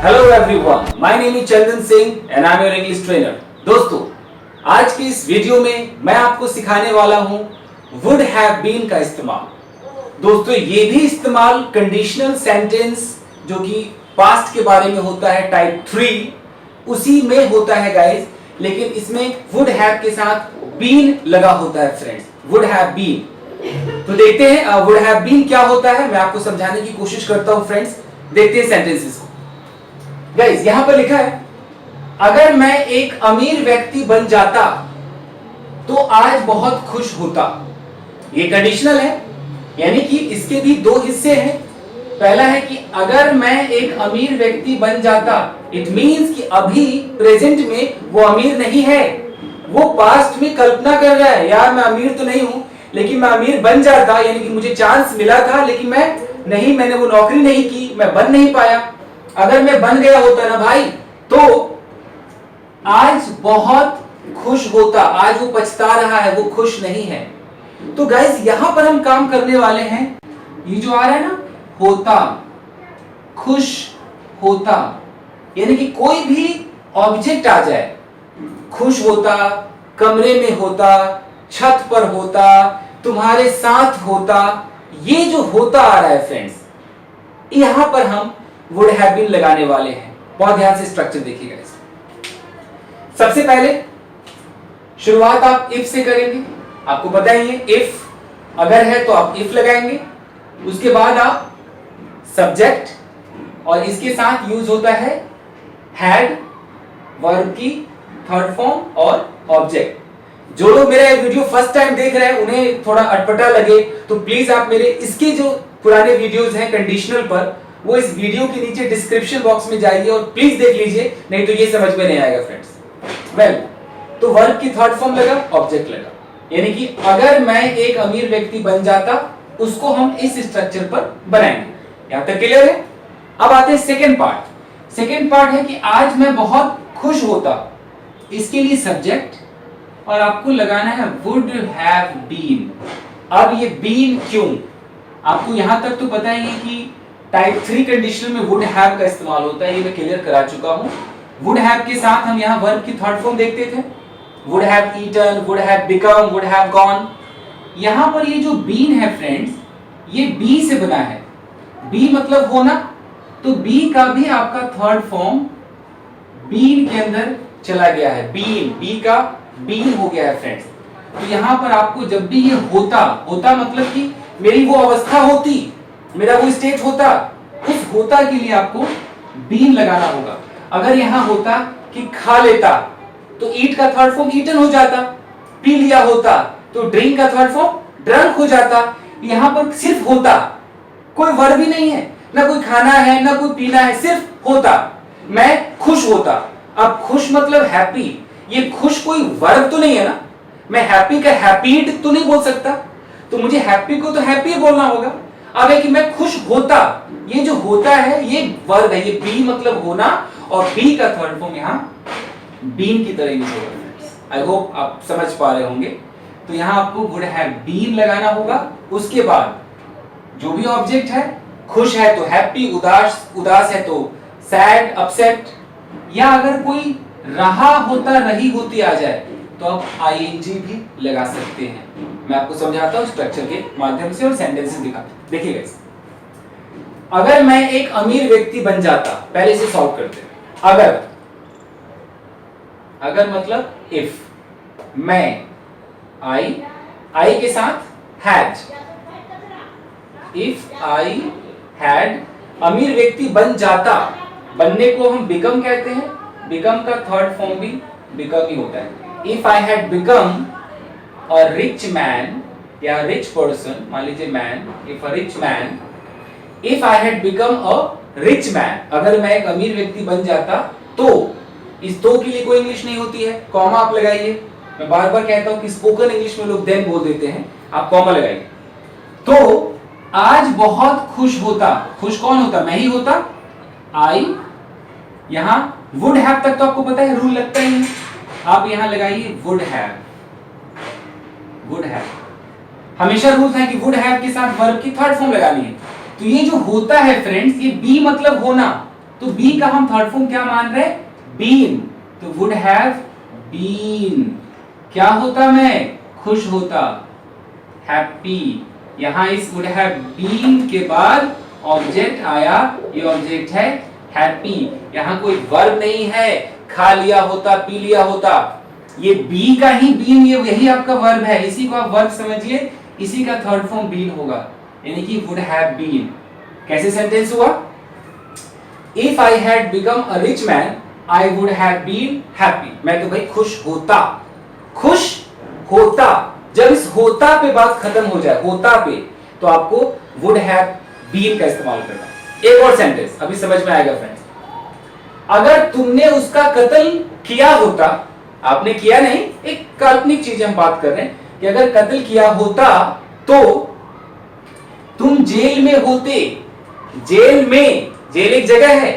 Hello everyone, my name is Chandan Singh and I am your English trainer. दोस्तों, आज की इस वीडियो में मैं आपको सिखाने वाला हूं वुड हैव बीन का इस्तेमाल। दोस्तों, ये भी इस्तेमाल कंडीशनल सेंटेंस जो कि पास्ट के बारे में होता है टाइप 3 उसी में होता है गाइस, लेकिन इसमें वुड हैव के साथ बीन लगा होता है फ्रेंड्स। वुड हैव बीन, तो देखते हैं वुड हैव बीन क्या होता है। मैं आपको समझाने की कोशिश करता हूं फ्रेंड्स। देखते हैं सेंटेंसेस को। गाइस, यहां पर लिखा है, अगर मैं एक अमीर व्यक्ति बन जाता तो आज बहुत खुश होता। ये कंडीशनल है, यानी कि इसके भी दो हिस्से हैं। पहला है कि अगर मैं एक अमीर व्यक्ति बन जाता, इट मींस कि अभी प्रेजेंट में वो अमीर नहीं है, वो पास्ट में कल्पना कर रहा है, यार मैं अमीर तो नहीं हूं लेकिन मैं अमीर बन जाता, यानी कि मुझे चांस मिला था लेकिन मैंने वो नौकरी नहीं की, मैं बन नहीं पाया। अगर मैं बन गया होता ना भाई, तो आज बहुत खुश होता। आज वो पछता रहा है, वो खुश नहीं है। तो गाइस, यहां पर हम काम करने वाले हैं, ये जो आ रहा है ना, होता, खुश होता, यानी कि कोई भी ऑब्जेक्ट आ जाए, खुश होता, कमरे में होता, छत पर होता, तुम्हारे साथ होता, ये जो होता आ रहा है फ्रेंड्स, यहां पर हम वुड हैव बीन लगाने वाले हैं। बहुत ध्यान से स्ट्रक्चर देखिएगा। सबसे पहले शुरुआत आप इफ से करेंगे। आपको पता ही है, इफ अगर है तो आप इफ लगाएंगे। उसके बाद आप सब्जेक्ट, और इसके साथ यूज होता है हैड, वर्ब की थर्ड फॉर्म और ऑब्जेक्ट। जो लोग मेरा ये वीडियो फर्स्ट टाइम देख रहे हैं, उन्हें थोड़ा अटपटा लगे तो प्लीज आप मेरे इसके जो पुराने वीडियोस हैं कंडीशनल पर, वो इस वीडियो के नीचे डिस्क्रिप्शन बॉक्स में जाइए और प्लीज देख लीजिए, नहीं तो ये समझ में नहीं आएगा फ्रेंड्स। वेल, तो वर्ब की थर्ड फॉर्म लगा, ऑब्जेक्ट लगा, यानी कि अगर मैं एक अमीर व्यक्ति बन जाता, उसको हम इस स्ट्रक्चर पर बनाएंगे। यहां तक क्लियर है? अब आते हैं सेकेंड पार्ट। सेकेंड पार्ट है कि आज मैं बहुत खुश होता। इसके लिए सब्जेक्ट और आपको लगाना है वुड हैव बीन। अब ये बीन क्यों? आपको यहां तक तो पता ही है कि टाइप 3 कंडीशन में वुड हैव का इस्तेमाल होता है, ये मैं क्लियर करा चुका हूं। वुड हैव के साथ हम यहां वर्ब की थर्ड फॉर्म देखते थे, would have eaten, would have become, would have gone. यहां पर ये जो बीन है फ्रेंड्स, ये बी से बना है। बी मतलब होना, तो बी का भी आपका थर्ड फॉर्म बीन के अंदर चला गया है। बीन, बी का बीन हो गया है फ्रेंड्स। तो यहां पर आपको जब भी ये होता मतलब कि मेरी वो अवस्था होती, मेरा वो स्टेट होता, उस होता के लिए आपको बीन लगाना होगा। अगर यहां होता कि खा लेता, तो ईट का थर्ड फॉर्म ईटन हो जाता। पी लिया होता तो ड्रिंक का थर्ड फॉर्म ड्रंक हो जाता। यहां पर सिर्फ होता, कोई वर्ब भी नहीं है, ना कोई खाना है ना कोई पीना है, सिर्फ होता। मैं खुश होता। अब खुश मतलब हैप्पी, ये खुश कोई वर्ब तो नहीं है ना, मैं हैप्पी का हैप्पीड तो नहीं बोल सकता, तो मुझे हैप्पी को तो हैप्पी बोलना होगा। अब है कि मैं खुश होता, ये जो होता है ये वर्ब है, ये बी मतलब होना, और बी का थर्ड फॉर्म यहां बीन की तरह यूज होगा। आई होप आप समझ पा रहे होंगे। तो यहां आपको वुड हैव बीन लगाना होगा। उसके बाद जो भी ऑब्जेक्ट है, खुश है तो हैप्पी, उदास है तो सैड, अपसेट, या अगर कोई रहा होता, रही होती आ जाए तो आप आईएनजी भी लगा सकते हैं। मैं आपको समझाता हूं स्ट्रक्चर के माध्यम से और सेंटेंसेस दिखाता। देखिए गाइस, अगर मैं एक अमीर व्यक्ति बन जाता, पहले से सॉल्व करते हैं। अगर मतलब इफ, मैं, आई के साथ हैड, इफ आई हैड, अमीर व्यक्ति बन जाता, बनने को हम बिकम कहते हैं, बिकम का थर्ड फॉर्म भी बिकम ही होता है। If I had become a rich man या रिच पर्सन, मान लीजिए man, if a rich man, if I had become a rich man, अगर मैं एक अमीर व्यक्ति बन जाता, तो इस तो के लिए कोई इंग्लिश नहीं होती है, कॉमा आप लगाइए। मैं बार बार कहता हूं कि स्पोकन इंग्लिश में लोग देन बोल देते हैं, आप कॉमा लगाइए। तो आज बहुत खुश होता, खुश कौन होता? मैं ही होता, आई। यहां वुड हैव तक तो आपको पता है रूल लगता ही है, आप यहां लगाइए वुड हैव। वुड हैव हमेशा रूल था कि वुड हैव के साथ वर्ब की थर्ड फॉर्म लगानी है। तो ये जो होता है फ्रेंड्स, ये बी मतलब होना, तो बी का हम थर्ड फॉर्म क्या मान रहे हैं? बीन। तो वुड हैव बीन क्या होता? मैं खुश होता, हैप्पी। यहां इस वुड हैव बीन के बाद ऑब्जेक्ट आया, ये ऑब्जेक्ट है हैप्पी। यहां कोई वर्ब नहीं है, खा लिया होता, पी लिया होता। ये बी का ही बीन, ये यही आपका वर्ब है, इसी को आप वर्ब समझिए, इसी का थर्ड फॉर्म बीन होगा, यानी कि वुड हैव बीन। कैसे सेंटेंस हुआ? If I had become a rich man I would have been happy. मैं तो भाई खुश होता, खुश होता। जब इस होता पे बात खत्म हो जाए, होता पे, तो आपको वुड हैव बीन का इस्तेमाल करना है। एक और सेंटेंस अभी समझ में आएगा फ्रेंड्स। अगर तुमने उसका कत्ल किया होता, आपने किया नहीं, एक काल्पनिक चीज हम बात कर रहे हैं कि अगर कत्ल किया होता तो तुम जेल में होते। जेल में, जेल एक जगह है,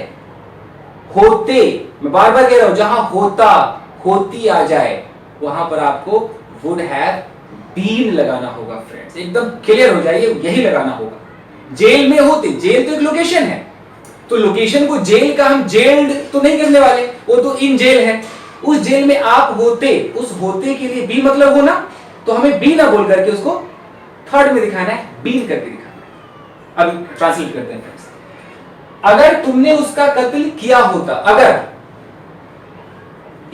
होते, मैं बार बार कह रहा हूं, जहां होता, होती आ जाए, वहां पर आपको वुड हैव बीन लगाना होगा फ्रेंड्स। एकदम क्लियर हो जाइए, यही लगाना होगा। जेल में होते, जेल तो एक लोकेशन है, तो लोकेशन को जेल का हम जेल्ड तो नहीं करने वाले, वो तो इन जेल है। उस जेल में आप होते, उस होते के लिए बी मतलब होना, तो हमें बी ना बोल करके उसको थर्ड में दिखाना है, बीन करके दिखाना है। अब ट्रांसलेट करते हैं फ्रेंड्स। अगर तुमने उसका कत्ल किया होता, अगर,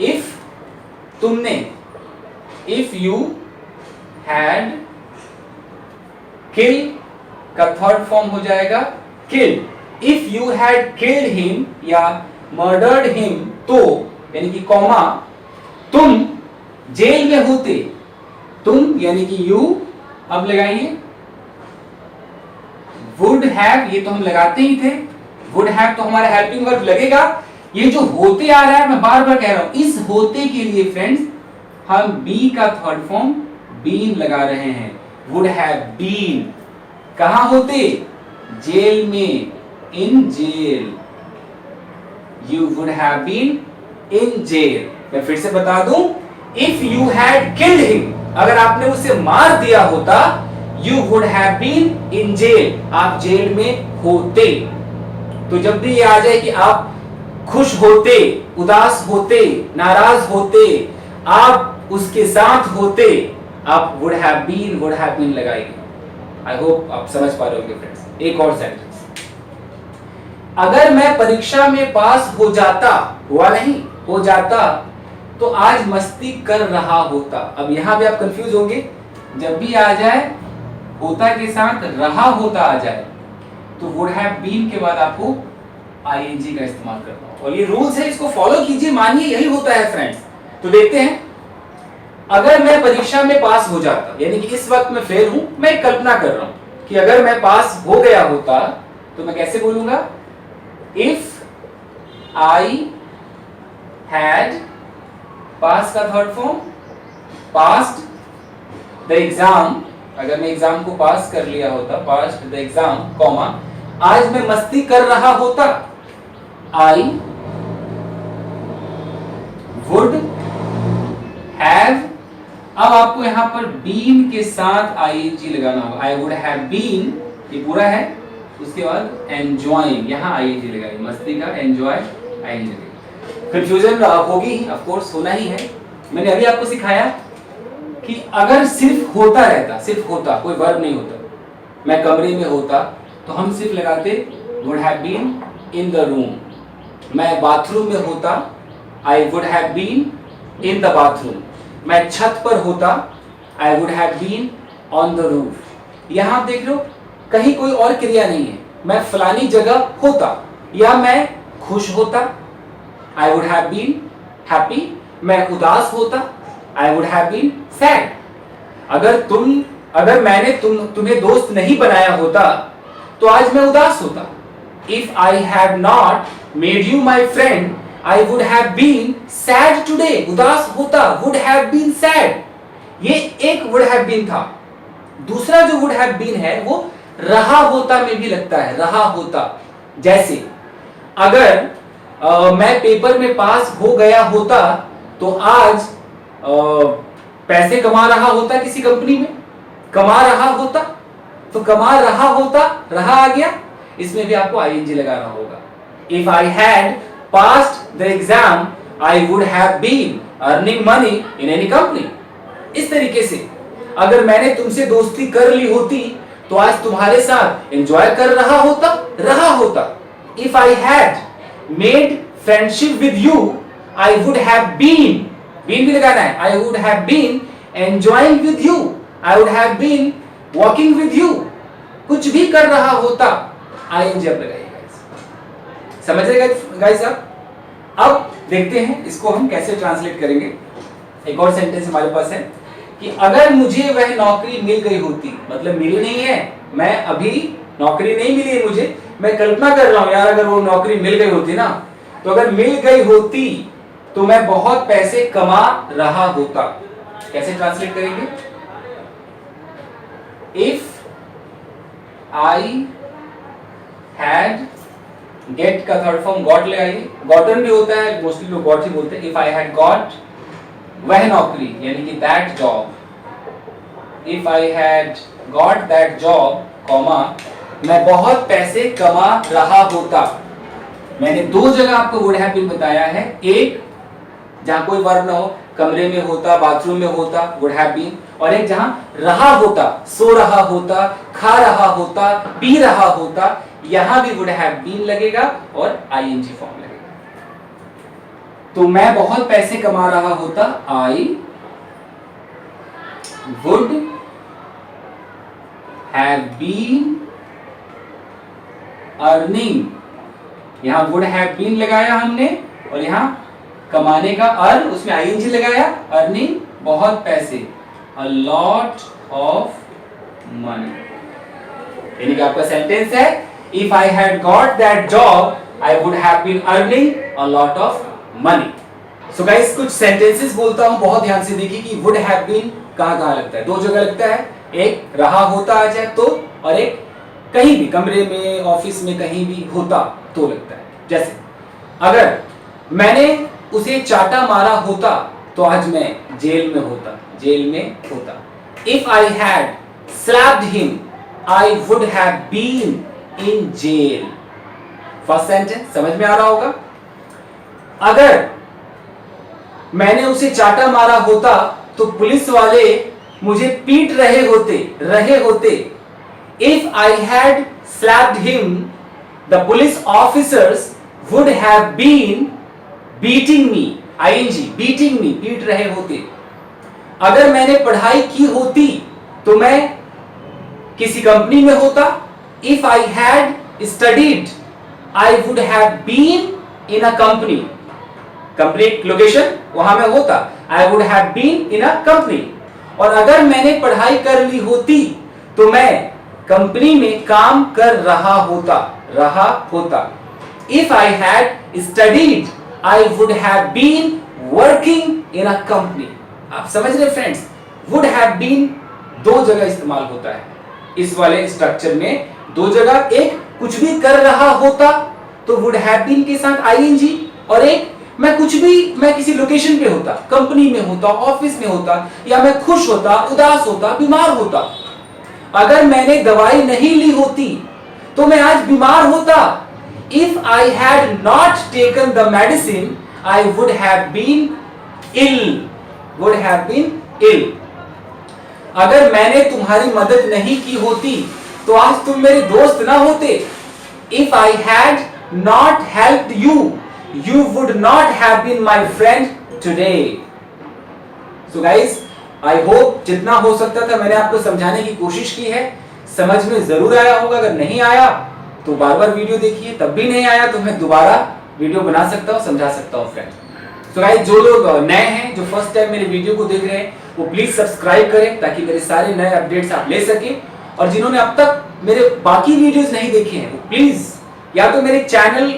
इफ तुमने, इफ यू हैड, किल का थर्ड फॉर्म हो जाएगा killed. If you had killed him या मर्डर्ड हिम, तो यानी कि कॉमा, तुम जेल में होते। तुम यानी कि यू, अब लगाइए वुड हैव, ये तो हम लगाते ही थे, वुड हैव तो हमारा हेल्पिंग वर्ब लगेगा। ये जो होते आ रहा है, मैं बार बार कह रहा हूं, इस होते के लिए फ्रेंड्स हम बी का थर्ड फॉर्म बीन लगा रहे हैं। वुड हैव बीन, कहां होते? जेल में, in jail. You would have been in jail. मैं फिर से बता दूं, if you had killed him, अगर आपने उसे मार दिया होता, you would have been in jail, आप जेल में होते। तो जब भी ये आ जाए कि आप खुश होते, उदास होते, नाराज होते, आप उसके साथ होते, आप वुड हैव बीन लगाएंगे। आई होप आप समझ पा रहे होंगे फ्रेंड्स। एक और सेंटेंस, अगर मैं परीक्षा में पास हो जाता, हुआ नहीं, हो जाता, तो आज मस्ती कर रहा होता। अब यहां भी आप कंफ्यूज होंगे, जब भी आ जाए होता के साथ रहा होता आ जाए, तो वुड हैव बीन के बाद आपको आईएनजी का इस्तेमाल करना होगा। और ये रूल्स है, इसको फॉलो कीजिए, मानिए यही होता है फ्रेंड्स। तो देखते हैं, अगर मैं परीक्षा में पास हो जाता, यानी कि इस वक्त मैं फेल हूं, मैं कल्पना कर रहा हूं कि अगर मैं पास हो गया होता, तो मैं कैसे बोलूंगा? इफ आई हैड, पास का third form, passed the exam, अगर मैं एग्जाम को पास कर लिया होता, पास्ड द एग्जाम, कॉमा, आज मैं मस्ती कर रहा होता, आई वुड हैव। अब आपको यहां पर बीन के साथ आईएनजी लगाना होगा। आई वुड हैव बीन, ये पूरा है, उसके बाद एंजॉयिंग, यहां आईएनजी लगाइए, मस्ती का एंजॉय आईएनजी। कंफ्यूजन होगी, ऑफ कोर्स होना ही है। मैंने अभी आपको सिखाया कि अगर सिर्फ होता रहता, सिर्फ होता, कोई वर्ब नहीं होता, मैं कमरे में होता, तो हम सिर्फ लगाते would have been in the room. मैं बाथरूम में होता, I would have been in the bathroom. मैं छत पर होता, I would have been on the roof. यहां देख लो, कहीं कोई और क्रिया नहीं है। मैं फलानी जगह होता, या मैं खुश होता, I would have been happy. मैं उदास होता, I would have been sad. अगर मैंने तुम्हें दोस्त नहीं बनाया होता, तो आज मैं उदास होता। If I have not made you my friend, I would have been sad today. उदास होता, वुड हैव बीन सैड। ये एक वुड हैव बीन था। दूसरा जो वुड हैव बीन है, वो रहा होता में भी लगता है, रहा होता। जैसे अगर मैं पेपर में पास हो गया होता, तो आज पैसे कमा रहा होता किसी कंपनी में, कमा रहा होता, तो कमा रहा होता, रहा आ गया, इसमें भी आपको आईएनजी लगाना होगा। If I had passed the exam, I would have been earning money in any company. इस तरीके से अगर मैंने तुमसे दोस्ती कर ली होती तो आज तुम्हारे साथ एंजॉय कर रहा होता. If I had made friendship with you, I would have been भी लगाना है. I would have been enjoying with you. I would have been walking with you. कुछ भी कर रहा होता ing अब लगाइए गाइस. समझ रहे गाइस आप? अब देखते हैं इसको हम कैसे ट्रांसलेट करेंगे. एक और सेंटेंस हमारे पास है कि अगर मुझे वह नौकरी मिल गई होती, मतलब मिली नहीं है, मैं अभी नौकरी नहीं मिली है मुझे, मैं कल्पना कर रहा हूं यार अगर वो नौकरी मिल गई होती ना, तो अगर मिल गई होती तो मैं बहुत पैसे कमा रहा होता. कैसे ट्रांसलेट करेंगे? इफ आई हैड, गेट का थर्ड फॉर्म गॉट ले आइए. गॉटन भी होता है, मोस्टली लोग गॉट ही बोलते हैं. इफ आई हैड गॉट वह नौकरी यानी कि that job. If I had got that job comma मैं बहुत पैसे कमा रहा होता. मैंने दो जगह आपको वुड हैव बीन बताया है. एक जहां कोई वर्ब ना हो, कमरे में होता, बाथरूम में होता, वुड हैव बीन. और एक जहां रहा होता, सो रहा होता, खा रहा होता, पी रहा होता, यहां भी वुड हैव बीन लगेगा और आईएनजी फॉर्म लगेगा. तो मैं बहुत पैसे कमा रहा होता. I would have been earning. यहां वुड हैव बीन लगाया हमने और यहां कमाने का अर्न, उसमें आईएनजी लगाया. अर्निंग बहुत पैसे, अ लॉट ऑफ मनी. यानी कि आपका सेंटेंस है if I had got that job I would have been earning a lot of money. So guys कुछ सेंटेंसेस बोलता हूं, बहुत ध्यान से देखिए कि वुड हैव बीन कहां लगता है. दो जगह लगता है. एक रहा होता आ जाए तो, और एक कहीं भी कमरे में, ऑफिस में कहीं भी होता तो लगता है. जैसे अगर मैंने उसे चाटा मारा होता तो आज मैं जेल में होता. If I had slapped him I would have been in jail. First sentence समझ में आ रहा होगा. अगर मैंने उसे चाटा मारा होता तो पुलिस वाले मुझे पीट रहे होते. If I had slapped him, the police officers would have been beating me. ing beating me, पीट रहे होते. अगर मैंने पढ़ाई की होती तो मैं किसी कंपनी में होता. If I had studied, I would have been in a company. Company location वहां में होता. I would have been in a company. और अगर मैंने पढ़ाई कर ली होती तो मैं कंपनी में काम कर रहा होता. If I had studied, I would have been working in a company. आप समझ रहे फ्रेंड्स? would have been दो जगह इस्तेमाल होता है इस वाले स्ट्रक्चर में. दो जगह, एक कुछ भी कर रहा होता तो would have been के साथ ing, और एक मैं किसी लोकेशन पे होता, कंपनी में होता, ऑफिस में होता, या मैं खुश होता, उदास होता, बीमार होता. अगर मैंने दवाई नहीं ली होती तो मैं आज बीमार होता. If I had not taken the medicine, I would have been ill. अगर मैंने तुम्हारी मदद नहीं की होती तो आज तुम मेरे दोस्त ना होते. If I had not helped you, you would not have been my friend today. So guys, I hope जितना हो सकता था मैंने आपको समझाने की कोशिश की है. समझ में जरूर आया होगा. अगर नहीं आया तो बार बार वीडियो देखिए. तब भी नहीं आया तो मैं दोबारा वीडियो बना सकता हूँ, समझा सकता हूँ फ्रेंड्स. सो गाइस, जो लोग नए हैं, जो फर्स्ट टाइम मेरे वीडियो को देख रहे हैं, वो प्लीज सब्सक्राइब करें ताकि मेरे सारे नए अपडेट्स आप ले सके. और जिन्होंने अब तक मेरे बाकी वीडियोस नहीं देखे हैं, वो प्लीज या तो मेरे चैनल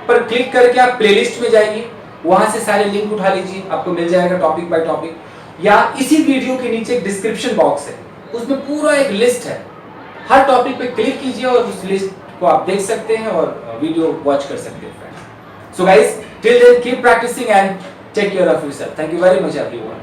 पर क्लिक करके आप प्लेलिस्ट में जाइए, वहां से सारे लिंक उठा लीजिए, आपको मिल जाएगा टॉपिक बाय टॉपिक. या इसी वीडियो के नीचे एक डिस्क्रिप्शन बॉक्स है, उसमें पूरा एक लिस्ट है. हर टॉपिक पे क्लिक कीजिए और उस लिस्ट को आप देख सकते हैं और वीडियो वॉच कर सकते हैं. So guys, till then keep practising and take care of yourself. Thank you very much everyone.